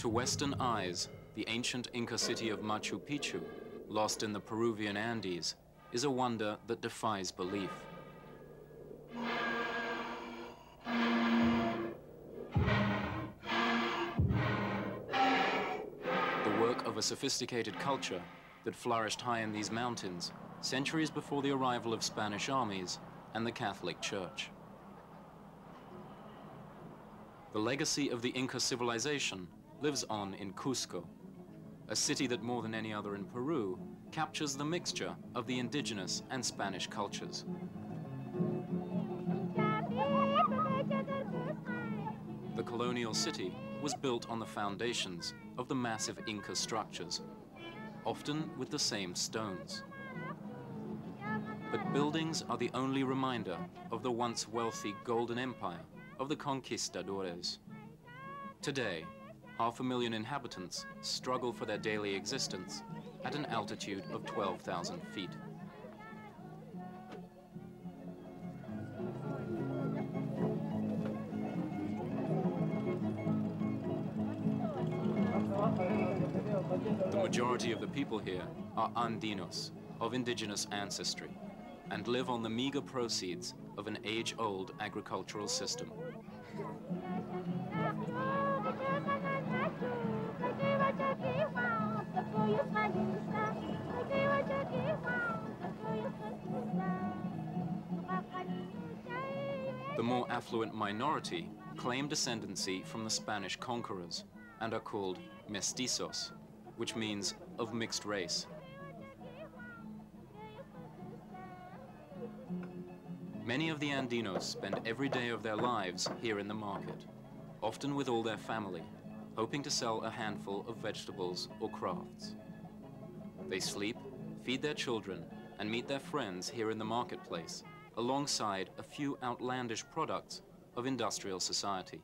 To Western eyes, the ancient Inca city of Machu Picchu, lost in the Peruvian Andes, is a wonder that defies belief. The work of a sophisticated culture that flourished high in these mountains centuries before the arrival of Spanish armies and the Catholic Church. The legacy of the Inca civilization lives on in Cusco, a city that more than any other in Peru captures the mixture of the indigenous and Spanish cultures. The colonial city was built on the foundations of the massive Inca structures, often with the same stones. But buildings are the only reminder of the once wealthy golden empire of the Conquistadors. Today, 500,000 inhabitants struggle for their daily existence at an altitude of 12,000 feet. The majority of the people here are Andinos, of indigenous ancestry, and live on the meager proceeds of an age-old agricultural system. The more affluent minority claim descendancy from the Spanish conquerors and are called mestizos, which means of mixed race. Many of the Andinos spend every day of their lives here in the market, often with all their family, hoping to sell a handful of vegetables or crafts. They sleep, feed their children, and meet their friends here in the marketplace, alongside a few outlandish products of industrial society.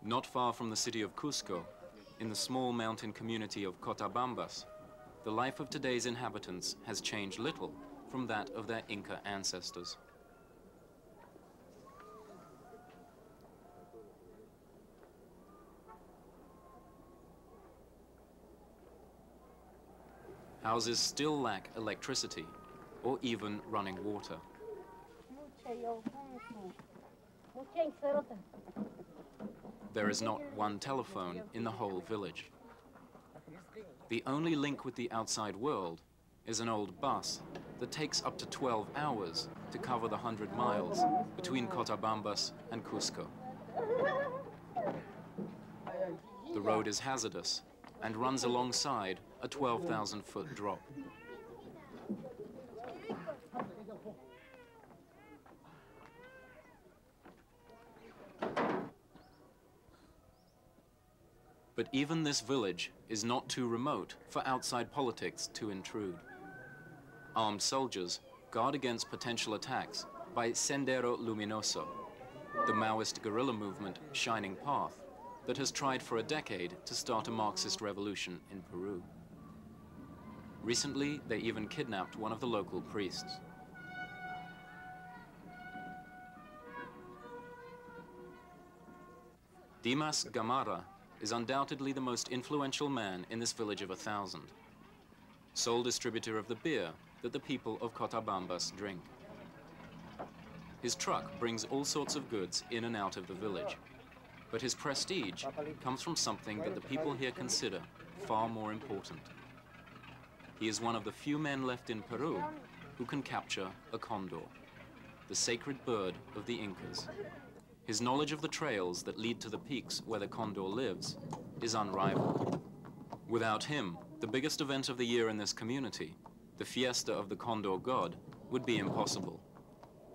Not far from the city of Cusco, in the small mountain community of Cotabambas, the life of today's inhabitants has changed little from that of their Inca ancestors. Houses still lack electricity or even running water. There is not one telephone in the whole village. The only link with the outside world is an old bus that takes up to 12 hours to cover the 100 miles between Cotabambas and Cusco. The road is hazardous and runs alongside a 12,000-foot drop. But even this village is not too remote for outside politics to intrude. Armed soldiers guard against potential attacks by Sendero Luminoso, the Maoist guerrilla movement Shining Path that has tried for a decade to start a Marxist revolution in Peru. Recently, they even kidnapped one of the local priests. Dimas Gamarra is undoubtedly the most influential man in this village of 1,000, sole distributor of the beer that the people of Cotabambas drink. His truck brings all sorts of goods in and out of the village, but his prestige comes from something that the people here consider far more important. He is one of the few men left in Peru who can capture a condor, the sacred bird of the Incas. His knowledge of the trails that lead to the peaks where the condor lives is unrivaled. Without him, the biggest event of the year in this community, the Fiesta of the Condor God, would be impossible.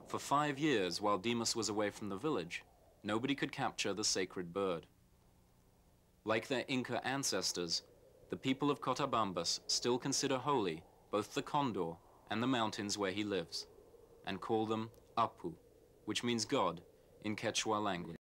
For 5 years, while Dimas was away from the village, nobody could capture the sacred bird. Like their Inca ancestors, the people of Cotabambas still consider holy both the condor and the mountains where he lives, and call them Apu, which means God in Quechua language.